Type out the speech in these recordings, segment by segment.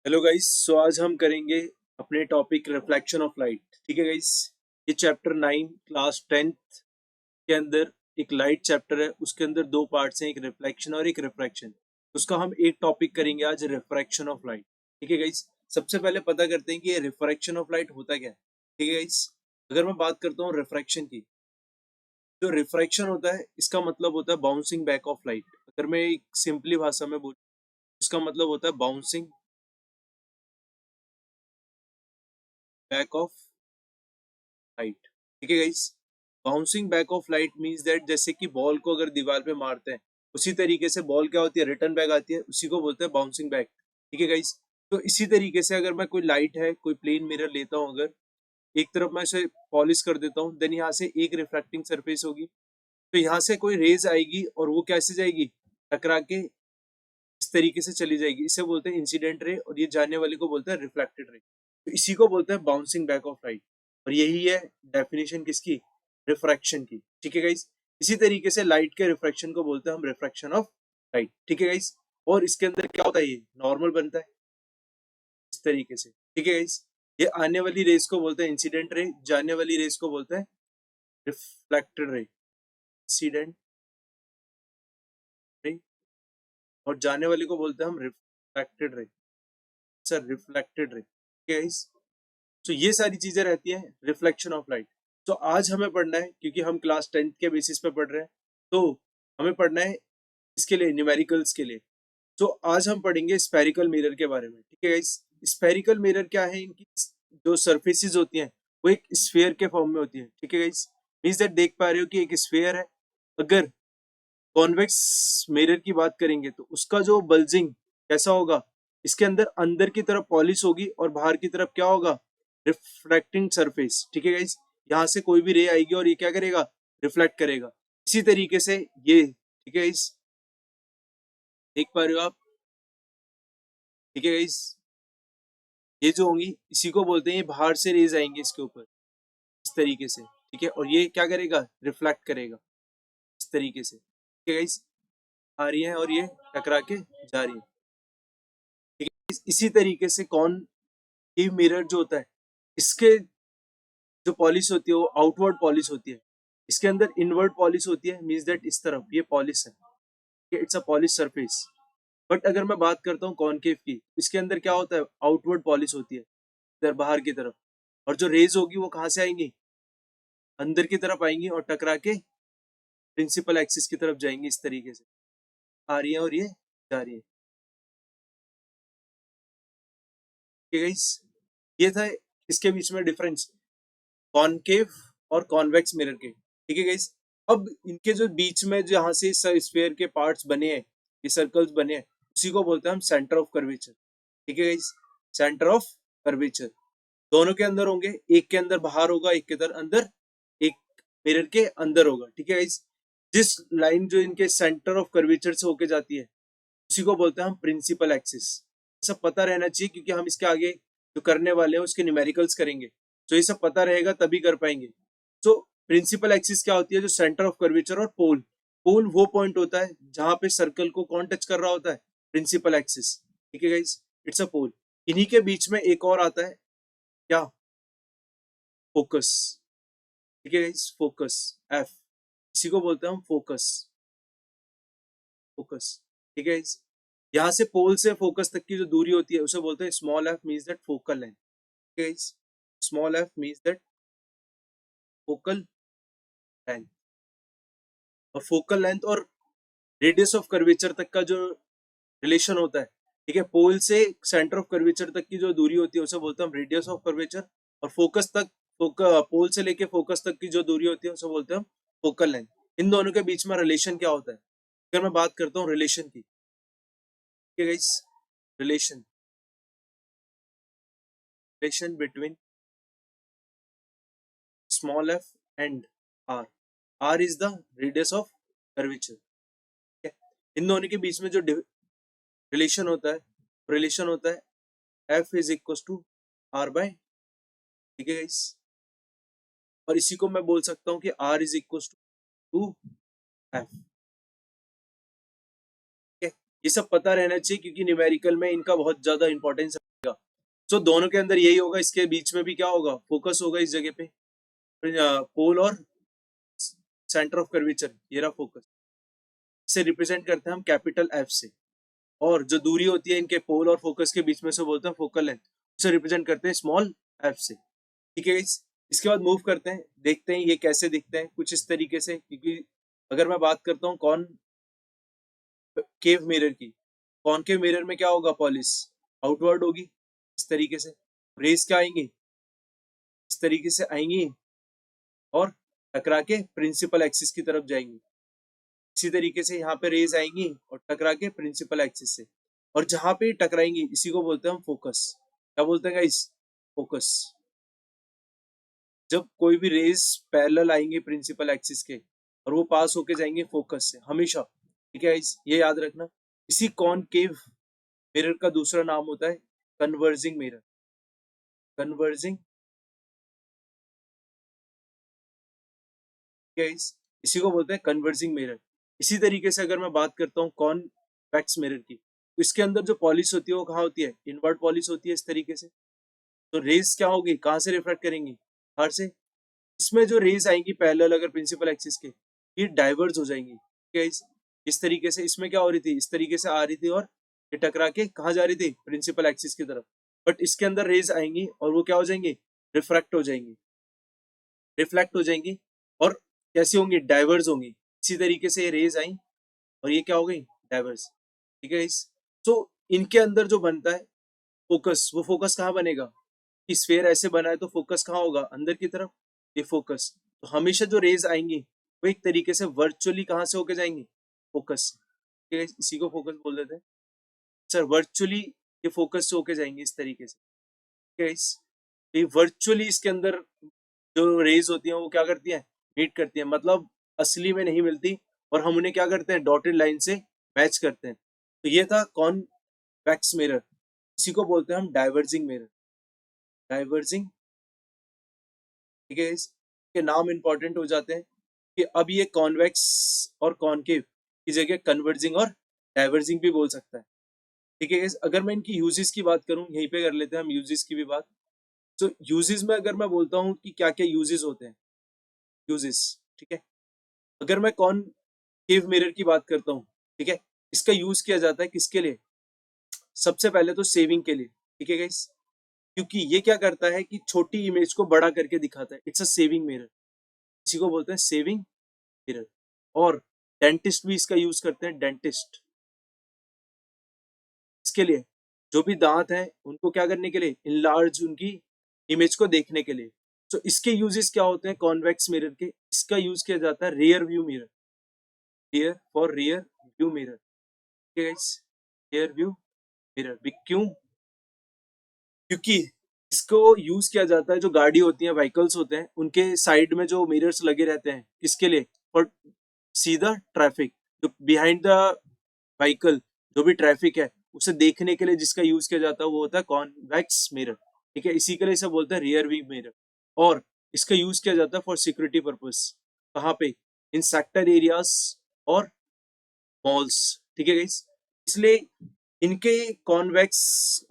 Hello guys. सो आज हम करेंगे अपने टॉपिक रिफ्लेक्शन ऑफ लाइट। ठीक है गाइस। ये चैप्टर 9 क्लास 10th के अंदर एक लाइट चैप्टर है। उसके अंदर दो पार्ट्स हैं, एक रिफ्लेक्शन और एक रिफ्रैक्शन। उसका हम एक टॉपिक करेंगे आज, रिफ्रैक्शन ऑफ लाइट। ठीक है गाइस। सबसे पहले पता करते हैं कि ये रिफ्रैक्शन ऑफ लाइट होता क्या है। ठीक है गाइस। अगर मैं बात करता हूँ रिफ्रैक्शन की, जो रिफ्रैक्शन होता है इसका मतलब होता है बाउंसिंग बैक ऑफ लाइट। अगर मैं एक सिंपली भाषा में बोलूँ, इसका मतलब होता है बाउंसिंग बैक ऑफ लाइट। ठीक है guys. Bouncing back of light means that जैसे कि बॉल को अगर दीवार पे मारते हैं, उसी तरीके से बॉल क्या होती है, रिटर्न बैक आती है, उसी को बोलते हैं बाउंसिंग बैक। ठीक है गाइस। तो इसी तरीके से अगर मैं कोई लाइट है, कोई प्लेन मिरर लेता हूँ, अगर एक तरफ मैं इसे पॉलिश कर देता हूँ, देन यहाँ से एक रिफ्लेक्टिंग सरफेस होगी, तो यहाँ से कोई रेज आएगी और वो कैसे जाएगी, टकरा के इस तरीके से चली जाएगी। इसे बोलते हैं इंसिडेंट रे, और ये जाने वाले को बोलते हैं रिफ्लेक्टेड रे। तो इसी को बोलते हैं बाउंसिंग बैक ऑफ लाइट, और यही है डेफिनेशन किसकी, रिफ्रैक्शन की। ठीक है गाइस। इसी तरीके से लाइट के रिफ्रैक्शन को बोलते हैं हम रिफ्रैक्शन ऑफ लाइट। ठीक है गाइस। और इसके अंदर क्या होता है, ये नॉर्मल बनता है इस तरीके से। ठीक है गाइस। ये आने वाली रेस को बोलते हैं इंसिडेंट रे, जाने वाली रेस को बोलते हैं रिफ्लेक्टेड रे। इंसिडेंट रे, और जाने वाले को बोलते हैं हम reflected ray. Sir reflected ray. ठीक है गाइस। तो ये सारी चीजें रहती हैं रिफ्लेक्शन ऑफ लाइट। तो आज हमें पढ़ना है, क्योंकि हम क्लास 10th के बेसिस पे पढ़ रहे हैं, तो हमें पढ़ना है इसके लिए, न्यूमेरिकल्स के लिए। तो आज हम पढ़ेंगे स्फेरिकल मिरर के बारे में। ठीक है गाइस। स्फेरिकल मिरर क्या है, इनकी जो सरफेसेस होती हैं वो एक स्फेयर के फॉर्म में होती है। ठीक है गाइस। मींस दैट देख पा रहे हो कि एक स्फेयर है। अगर कॉन्वेक्स मिरर की बात करेंगे तो उसका जो बल्जिंग कैसा होगा, इसके अंदर अंदर की तरफ पॉलिश होगी और बाहर की तरफ क्या होगा, रिफ्रैक्टिंग सरफेस। ठीक है गाइस। यहाँ से कोई भी रे आएगी और ये क्या करेगा, रिफ्लेक्ट करेगा। इसी तरीके से ये, ठीक है गाइस, देख पा रहे हो आप। ठीक है गाइस। ये जो होंगी इसी को बोलते हैं, ये बाहर से रेज आएंगे इसके ऊपर इस तरीके से। ठीक है। और ये क्या करेगा, रिफ्लेक्ट करेगा इस तरीके से। ठीक है गाइस। आ रही है और ये टकरा के जा रही है। ठीक है। इसी तरीके से कौन ये मिरर जो होता है, इसके जो पॉलिश होती है वो आउटवर्ड पॉलिश होती है। इसके अंदर इनवर्ड पॉलिश होती है, मींस दैट इस तरफ ये पॉलिश है, it's a polish surface. But अगर मैं बात करता हूँ कॉनकेव की, इसके अंदर क्या होता है, आउटवर्ड पॉलिश होती है, इधर बाहर की तरफ। और जो रेज होगी वो कहाँ से आएंगी, अंदर की तरफ आएंगी और टकरा के प्रिंसिपल एक्सिस की तरफ जाएंगी इस तरीके से। आ रही है और ये जा रही है। ठीक है गाइस। ये था इसके बीच में डिफरेंस, कॉनकेव और कॉन्वेक्स मिरर के। ठीक है गाइस। अब इनके जो बीच में जहां से स्फीयर के पार्ट्स बने हैं, ये सर्कल्स बने हैं, उसी को बोलते हैं हम सेंटर ऑफ कर्वेचर। ठीक है गाइस। सेंटर ऑफ कर्वेचर दोनों के अंदर होंगे, एक के अंदर बाहर होगा, एक के अंदर, एक मिरर के अंदर होगा। ठीक है गाइस। जिस लाइन जो इनके सेंटर ऑफ कर्वेचर से होके जाती है, उसी को बोलते हैं हम प्रिंसिपल एक्सिस। सब पता रहना चाहिए, क्योंकि हम इसके आगे जो करने वाले हैं उसके न्यूमेरिकल्स करेंगे, तो ये सब पता रहेगा तभी कर पाएंगे। तो प्रिंसिपल एक्सिस क्या होती है, जो सेंटर ऑफ कर्वेचर, और पोल, पोल वो पॉइंट होता है जहां पे सर्कल को कौन टच कर रहा होता है, प्रिंसिपल एक्सिस। ठीक है गाइस। इट्स अ पोल। इन्हीं के बीच में एक और आता है, क्या, फोकस। ठीक है गाइस। फोकस, एफ, इसी को बोलते हैं हम फोकस, फोकस। ठीक है गाइस। यहाँ से पोल से फोकस तक की जो दूरी होती है उसे बोलते हैं small F, means that focal length. ठीक है guys. Small F means that focal length. और फोकल लेंथ और रेडियस ऑफ कर्वेचर तक का जो रिलेशन होता है, ठीक है, पोल से सेंटर ऑफ कर्वेचर तक की जो दूरी होती है उसे बोलते हैं हम रेडियस ऑफ कर्वेचर। और फोकस तक, पोल से लेके फोकस तक की जो दूरी होती है उसे बोलते हैं हम फोकल लेंथ। इन दोनों के बीच में रिलेशन क्या होता है, अगर मैं बात करता हूँ रिलेशन की, ठीक है guys, relation, relation between small F and R, R is the radius of curvature. ठीक है। इन दोनों के बीच में जो रिलेशन होता है, रिलेशन होता है F is equal to R by. ठीक है गाइस। और इसी को मैं बोल सकता हूँ कि R is equal to F. ठीक है। ये सब पता रहना चाहिए, क्योंकि न्यूमेरिकल में इनका बहुत ज्यादा इंपॉर्टेंस है। तो दोनों के अंदर यही होगा, इसके बीच में भी क्या होगा, फोकस होगा इस जगह पे, पोल और सेंटर ऑफ कर्वेचर, ये रहा फोकस। इसे रिप्रेजेंट करते हैं हम कैपिटल एफ से, और जो दूरी होती है इनके पोल और फोकस के बीच में से बोलते हैं फोकल लेंथ, उसे रिप्रेजेंट करते हैं स्मॉल एफ से। ठीक है guys? इसके बाद मूव करते हैं, देखते हैं ये कैसे दिखते हैं, कुछ इस तरीके से। क्योंकि अगर मैं बात करता हूँ कॉनकेव मिरर की, कॉनकेव मिरर में क्या होगा, पॉलिश आउटवर्ड होगी इस तरीके से, रेस क्या आएंगी, इस तरीके से आएंगी और टकरा के प्रिंसिपल एक्सिस की तरफ जाएंगी। इसी तरीके से यहाँ पे रेज आएंगी और टकरा के प्रिंसिपल एक्सिस से, और जहां पे टकराएंगी इसी को बोलते हैं हम फोकस। क्या बोलते हैं गाइस, फोकस। जब कोई भी रेज पैरेलल आएंगे प्रिंसिपल एक्सिस के और वो पास होके जाएंगे फोकस से हमेशा। ठीक है गाइस, ये याद रखना। इसी कॉनकेव मिरर का दूसरा नाम होता है कन्वर्जिंग मिरर, कन्वर्जिंग। गाइस, इसी को बोलते हैं कन्वर्जिंग मिरर। इसी तरीके से अगर मैं बात करता हूँ कॉन्वेक्स मिरर की, तो इसके अंदर जो पॉलिश होती है वो कहाँ होती है, इनवर्ट पॉलिश होती है इस तरीके से। तो रेज क्या होगी, कहाँ से रिफ्लेक्ट करेंगी, बाहर से। इसमें जो रेज आएंगी पैरेलल अगर प्रिंसिपल एक्सिस के, ये डाइवर्ज हो जाएंगी। गाइस, इस तरीके से इसमें क्या हो रही थी, इस तरीके से आ रही थी और ये टकरा के कहाँ जा रही थी, प्रिंसिपल एक्सिस की तरफ। बट इसके अंदर रेज आएंगी और वो क्या हो जाएंगी, रिफ्रैक्ट हो जाएंगी, रिफ्लेक्ट हो जाएंगी, और कैसी होंगी, डाइवर्स होंगी। इसी तरीके से ये रेज आई और ये क्या हो गई, डाइवर्स। ठीक है इस, तो इनके अंदर जो बनता है फोकस, वो फोकस कहाँ बनेगा, कि स्फीयर ऐसे बना है तो फोकस कहाँ होगा, अंदर की तरफ, ये फोकस। तो हमेशा जो रेज आएंगी वो एक तरीके से वर्चुअली कहाँ से होके जाएंगी, फोकस। ठीक है, इसी को फोकस बोल देते हैं सर, वर्चुअली ये फोकस से होके जाएंगे इस तरीके से। ठीक है इस, ये वर्चुअली इसके अंदर जो रेज होती हैं वो क्या करती हैं, मीट करती हैं, मतलब असली में नहीं मिलती, और हम उन्हें क्या करते हैं, डॉटेड लाइन से मैच करते हैं। तो ये था कॉन्वेक्स मिरर, इसी को बोलते हैं हम डाइवर्जिंग मिरर, डाइवर्जिंग। ठीक है, इसके नाम इंपॉर्टेंट हो जाते हैं कि अब ये कॉन्वेक्स और कॉनकेव की जगह कन्वर्जिंग और डाइवर्जिंग भी बोल सकता है। ठीक है, अगर मैं इनकी यूजेस की बात करूं, यहीं पे कर लेते हैं हम यूजेस की भी बात। तो यूजेस में अगर मैं बोलता हूँ कि क्या क्या यूजेस होते हैं, यूजेस। ठीक है, अगर मैं कॉनकेव मिरर की बात करता हूँ, ठीक है, इसका यूज किया जाता है किसके लिए, सबसे पहले तो सेविंग के लिए। ठीक है गाइस, क्योंकि ये क्या करता है कि छोटी इमेज को बड़ा करके दिखाता है, इट्स अ सेविंग मिरर, इसी को बोलते हैं सेविंग मिरर। और डेंटिस्ट भी इसका यूज करते हैं, डेंटिस्ट इसके लिए, जो भी दांत हैं उनको क्या करने के लिए, इनलार्ज उनकी इमेज को देखने के लिए। तो इसके यूजेस क्या होते हैं कॉन्वेक्स मिरर के, इसका यूज किया जाता है rear view mirror, rear for rear view mirror. ठीक है गाइस, रियर व्यू मिरर भी क्यों, क्योंकि इसको यूज किया जाता है, जो गाड़ी होती है, व्हीकल्स होते हैं, उनके साइड में जो मिरर्स लगे रहते हैं, किसके लिए, फॉर सी द ट्रैफिक, जो बिहाइंड द व्हीकल जो भी ट्रैफिक है उसे देखने के लिए जिसका यूज किया जाता है वो होता है कॉन्वेक्स मिरर। ठीक है, इसी के लिए इसे बोलते हैं रियर व्यू मिरर। और इसका यूज किया जाता है फॉर सिक्योरिटी पर्पस, कहाँ पे, इन सेक्टर एरियाज और मॉल्स। ठीक है गाइस, इसलिए इनके कॉन्वेक्स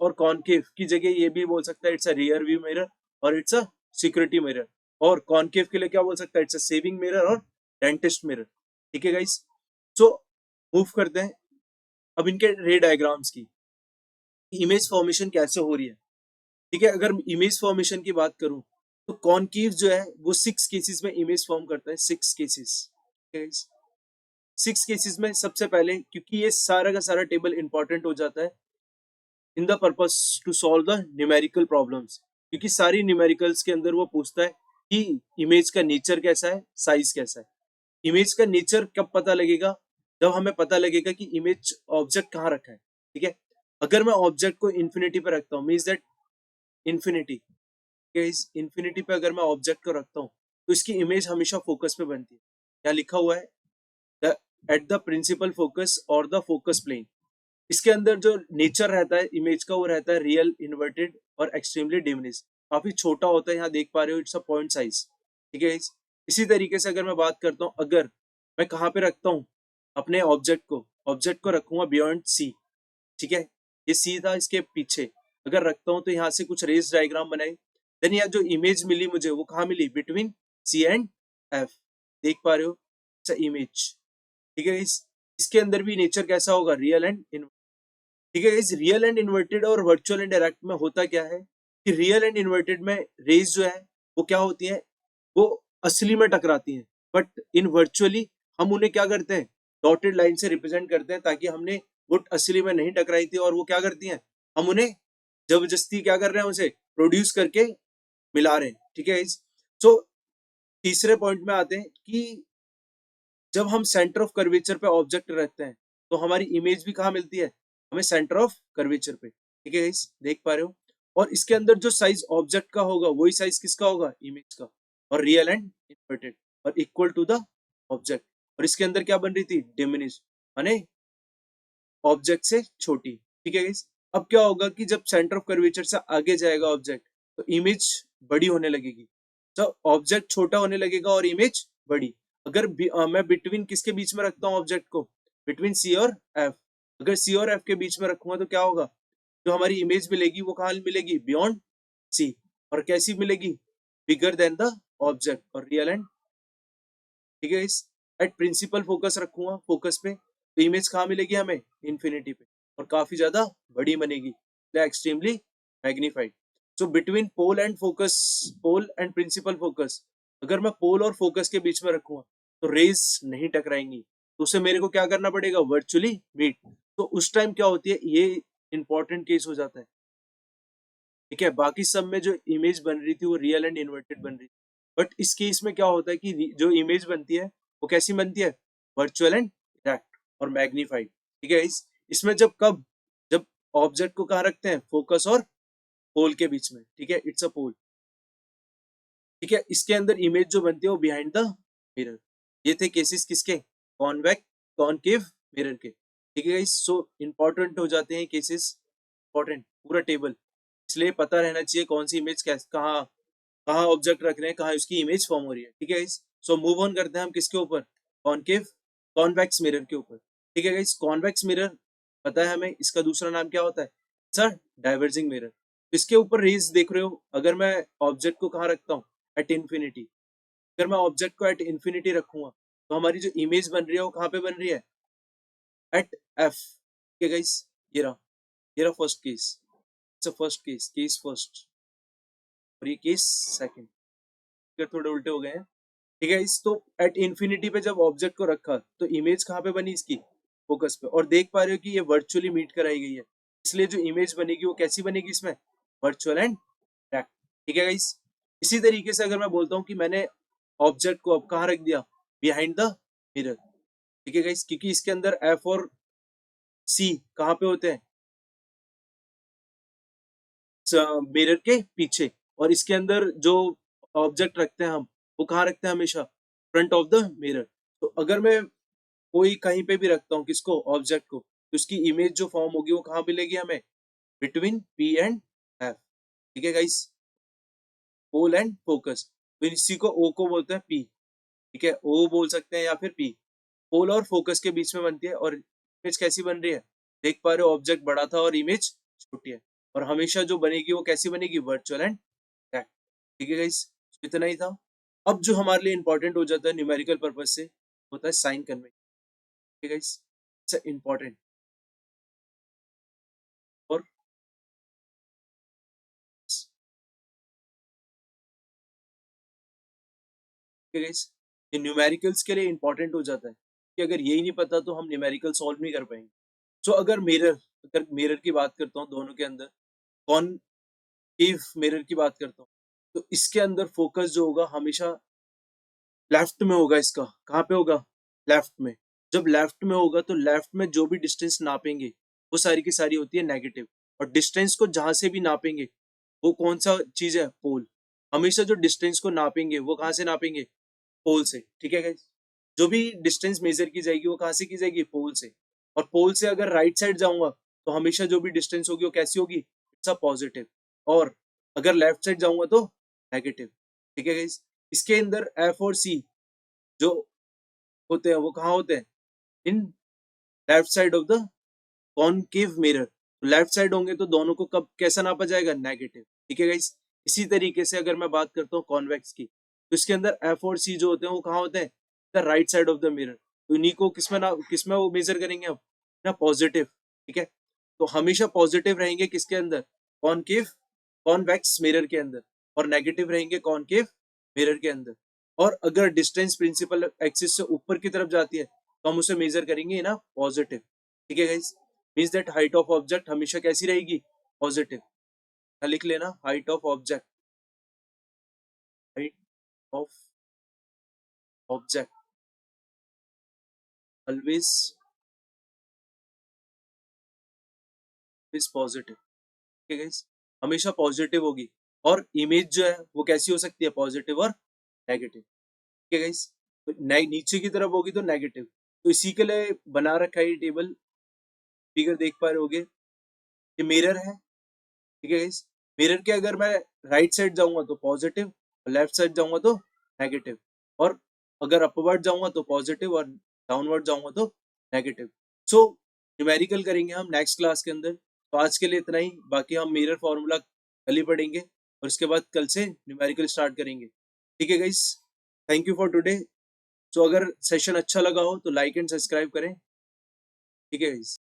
और कॉनकेव की जगह ये भी बोल सकता है it's a rear view mirror और इट्स अ सिक्योरिटी मिरर। और कॉनकेव के लिए क्या बोल सकता है, इट्स अ सेविंग मिरर और डेंटिस्ट मिरर। ठीक है गाइस, सो मूव करते हैं अब इनके रे डायग्राम्स की, इमेज फॉर्मेशन कैसे हो रही है। ठीक है, अगर इमेज फॉर्मेशन की बात करूं तो कॉनकेव जो है वो 6 केसेस में इमेज फॉर्म करता है, 6 केसेस। 6 केसेस में सबसे पहले, क्योंकि ये सारा का सारा टेबल इंपॉर्टेंट हो जाता है in the purpose to solve the numerical problems, क्योंकि सारी न्यूमेरिकल्स के अंदर वो पूछता है कि इमेज का नेचर कैसा है, साइज कैसा है। इमेज का नेचर कब पता लगेगा, जब हमें पता लगेगा कि इमेज ऑब्जेक्ट कहाँ रखा है। ठीक है, अगर मैं ऑब्जेक्ट को इन्फिनिटी पे रखता हूँ, मीन्स दैट इन्फिनिटी, इस इन्फिनिटी पे अगर मैं ऑब्जेक्ट को रखता हूँ तो इसकी इमेज हमेशा फोकस पे बनती है। यहाँ लिखा हुआ है एट द प्रिंसिपल फोकस और द फोकस प्लेन। इसके अंदर जो नेचर रहता है इमेज का वो रहता है रियल, इन्वर्टेड और एक्सट्रीमली डिमिनिश, काफी छोटा होता है, यहाँ देख पा रहे हो इट्स अ पॉइंट साइज। ठीक है, इसी तरीके से अगर मैं बात करता हूँ, अगर मैं कहाँ पे रखता हूँ अपने ऑब्जेक्ट को रखूंगा बियॉन्ड सी। ठीक है, ये सी था इसके पीछे, अगर रखता हूँ तो यहाँ से कुछ रेस डायग्राम बनाई, देन यहाँ जो इमेज मिली मुझे वो कहाँ मिली, बिटवीन सी एंड एफ, देख पा रहे हो, इमेज, ठीक है। इसके अंदर भी नेचर कैसा होगा, रियल एंड इनवर्टेड, ठीक है। इस रियल एंड इन्वर्टेड और वर्चुअल एंड डायरेक्ट में होता क्या है कि रियल एंड इन्वर्टेड में रेज जो है वो क्या होती है, वो असली में टकराती हैं, बट इन वर्चुअली हम उन्हें क्या करते हैं, डॉटेड लाइन से रिप्रेजेंट करते हैं, ताकि हमने वो असली में नहीं टकराई थी, और वो क्या करती हैं, हम उन्हें जबरदस्ती क्या कर रहे हैं, उसे प्रोड्यूस करके मिला रहे हैं, ठीक है। सो तीसरे पॉइंट में आते हैं कि जब हम सेंटर ऑफ कर्वेचर पे ऑब्जेक्ट रखते हैं तो हमारी इमेज भी कहाँ मिलती है, हमें सेंटर ऑफ कर्वेचर पे, ठीक है गाइस, देख पा रहे हो। और इसके अंदर जो साइज ऑब्जेक्ट का होगा वही साइज किसका होगा, इमेज का, और रियल एंड इन्वर्टेड और इक्वल टू द ऑब्जेक्ट। और इसके अंदर क्या बन रही थी, डिमिनिश, माने ऑब्जेक्ट से छोटी, ठीक है गाइस। अब क्या होगा कि जब सेंटर ऑफ कर्वेचर से आगे जाएगा ऑब्जेक्ट तो इमेज बड़ी होने लगेगी, तो ऑब्जेक्ट छोटा होने लगेगा और इमेज बड़ी। अगर मैं बिटवीन किसके बीच में रखता हूँ ऑब्जेक्ट को, बिटवीन सी और एफ, अगर सी और एफ के बीच में रखूंगा तो क्या होगा, जो हमारी इमेज मिलेगी वो कहाँ मिलेगी, बियॉन्ड सी, और कैसी मिलेगी, बिगर देन द ऑब्जेक्ट और रियल एंड, ठीक है। इस एट प्रिंसिपल फोकस रखूंगा फोकस पे तो इमेज कहाँ मिलेगी हमें, इन्फिनिटी पे, और काफी ज्यादा बड़ी बनेगी, extremely magnified. So between pole and focus, pole and principal focus, अगर मैं पोल और फोकस के बीच में रखूंगा तो रेज नहीं टकराएंगी, तो उसे मेरे को क्या करना पड़ेगा, वर्चुअली मीट। तो उस टाइम क्या होती है, ये इंपॉर्टेंट केस हो जाता है, ठीक है। बाकी सब में जो इमेज बन रही थी वो रियल एंड इन्वर्टेड बन रही थी, बट इस केस में क्या होता है कि जो इमेज बनती है वो कैसी बनती है, वर्चुअल एंड डायरेक्ट और मैग्नीफाइड, ठीक है। इसमें जब कब, जब ऑब्जेक्ट को कहाँ रखते हैं, फोकस और पोल के बीच में, ठीक है, इट्स अ पोल, ठीक है। इसके अंदर इमेज जो बनती है वो बिहाइंड द मिरर। ये थे केसेस किसके, कॉन्वेक्स कॉनकेव मिरर के, ठीक है। सो इंपॉर्टेंट हो जाते हैं केसेस, इंपॉर्टेंट पूरा टेबल, इसलिए पता रहना चाहिए कौन सी इमेज कहाँ कहाँ ऑब्जेक्ट रख रहे हैं, कहाँ उसकी इमेज फॉर्म हो रही है, ठीक है गाइस। सो मूव ऑन करते हैं हम किसके ऊपर, कॉनकेव कॉन्वेक्स मिरर के ऊपर, ठीक है गाइस। कॉन्वेक्स मिरर पता है हमें, इसका दूसरा नाम क्या होता है, सर, डाइवर्जिंग मिरर। इसके ऊपर रेज देख रहे हो, अगर मैं ऑब्जेक्ट को कहाँ रखता हूँ, एट इन्फिनिटी, अगर मैं ऑब्जेक्ट को एट इन्फिनिटी रखूंगा तो हमारी जो इमेज बन रही है वो कहाँ पे बन रही है, एट एफ, ठीक है गाइस। ये रहा first case, it's a first case, case first, और ये केस सेकंड, थोड़े उल्टे हो गए हैं, ठीक है। इस तो एट इन्फिनिटी पे जब ऑब्जेक्ट को रखा तो इमेज कहाँ पे बनी इसकी, फोकस पे, और देख पा रहे हो कि ये वर्चुअली मीट कराई गई है, इसलिए जो इमेज बनेगी वो कैसी बनेगी इसमें, वर्चुअल एंड डायरेक्ट, ठीक है गाइस। इसी तरीके से अगर मैं बोलता हूँ कि मैंने ऑब्जेक्ट को अब कहाँ रख दिया, बिहाइंड द मिरर, ठीक है गाइस, क्योंकि इसके अंदर एफ और सी कहाँ पे होते हैं, मिरर के पीछे, और इसके अंदर जो ऑब्जेक्ट रखते हैं हम वो कहाँ रखते हैं, हमेशा फ्रंट ऑफ द मिरर। तो अगर मैं कोई कहीं पे भी रखता हूँ किसको, ऑब्जेक्ट को, तो उसकी इमेज जो फॉर्म होगी वो कहाँ मिलेगी हमें, बिटवीन पी एंड एफ, ठीक है गाइस, पोल एंड फोकस, तो इसी को ओ को बोलते हैं पी, ठीक है, ओ बोल सकते हैं या फिर पी, पोल और फोकस के बीच में बनती है, और इमेज कैसी बन रही है, देख पा रहे हो, ऑब्जेक्ट बड़ा था और इमेज छोटी है, और हमेशा जो बनेगी वो कैसी बनेगी, वर्चुअल एंड डायरेक्ट, ठीक है गाइस। इतना ही था। अब जो हमारे लिए इंपॉर्टेंट हो जाता है न्यूमेरिकल पर्पज से, होता है साइन कन्वेंशन, ठीक है गाइस, इट्स इंपॉर्टेंट। और गाइस, ये न्यूमेरिकल्स के लिए इंपॉर्टेंट हो जाता है, कि अगर यही नहीं पता तो हम न्यूमेरिकल सॉल्व नहीं कर पाएंगे। सो अगर मिरर की बात करता हूँ, दोनों के अंदर कॉनकेव मिरर की बात करता हूँ, तो इसके अंदर फोकस जो होगा हमेशा लेफ्ट में होगा, इसका कहाँ पे होगा, लेफ्ट में। जब लेफ्ट में होगा तो लेफ्ट में जो भी डिस्टेंस नापेंगे वो सारी की सारी होती है नेगेटिव, और डिस्टेंस को जहां से भी नापेंगे वो कौन सा चीज है, पोल। हमेशा जो डिस्टेंस को नापेंगे वो कहाँ से नापेंगे, पोल से, ठीक है गाइस। जो भी डिस्टेंस मेजर की जाएगी वो कहाँ से की जाएगी, पोल से। और पोल से अगर राइट साइड जाऊंगा तो हमेशा जो भी डिस्टेंस होगी वो कैसी होगी, इट्स अ पॉजिटिव, और अगर लेफ्ट साइड जाऊंगा तो नेगेटिव, ठीक है गाइस। इसके अंदर एफ और सी जो होते हैं वो कहाँ होते हैं, in left side of the concave mirror. Left side होंगे तो दोनों को कब कैसा नापा जाएगा, नेगेटिव। ठीक है गाइस। इसी तरीके से अगर मैं बात करता हूँ कॉन्वेक्स की, तो इसके अंदर एफ और सी जो होते हैं वो कहाँ होते हैं, the right side of the mirror. तो इन्हीं को किसमें वो मेजर करेंगे अब ना, पॉजिटिव। ठीक है, तो हमेशा पॉजिटिव रहेंगे किसके अंदर, कॉनकेव कॉन्वेक्स मिरर के अंदर, और नेगेटिव रहेंगे कॉनकेव मिरर के अंदर। और अगर डिस्टेंस प्रिंसिपल एक्सिस से ऊपर की तरफ जाती है तो हम उसे मेजर करेंगे ना पॉजिटिव। ठीक है guys, means that height of object हमेशा कैसी रहेगी, पॉजिटिव। लिख लेना, height of object, height of object always is positive. ठीक है गाइस, हमेशा पॉजिटिव होगी। और इमेज जो है वो कैसी हो सकती है, पॉजिटिव और नेगेटिव। ठीक है गाइस, तो नीचे की तरफ होगी तो नेगेटिव। तो इसी के लिए बना रखा है ये टेबल, फिगर देख पा रहे होगे, ये मिरर है। ठीक है गाइस, मिरर के अगर मैं राइट साइड जाऊंगा तो पॉजिटिव, लेफ्ट साइड जाऊंगा तो नेगेटिव, और अगर अपवर्ड जाऊंगा तो पॉजिटिव और डाउनवर्ड जाऊंगा तो नेगेटिव। सो न्यूमेरिकल करेंगे हम नेक्स्ट क्लास के अंदर। तो आज के लिए इतना ही, बाकी हम मिरर फॉर्मूला कल ही पढ़ेंगे और इसके बाद कल से न्यूमेरिकल स्टार्ट करेंगे। ठीक है guys, thank you for today. So अगर सेशन अच्छा लगा हो तो लाइक एंड सब्सक्राइब करें। ठीक है गाइस।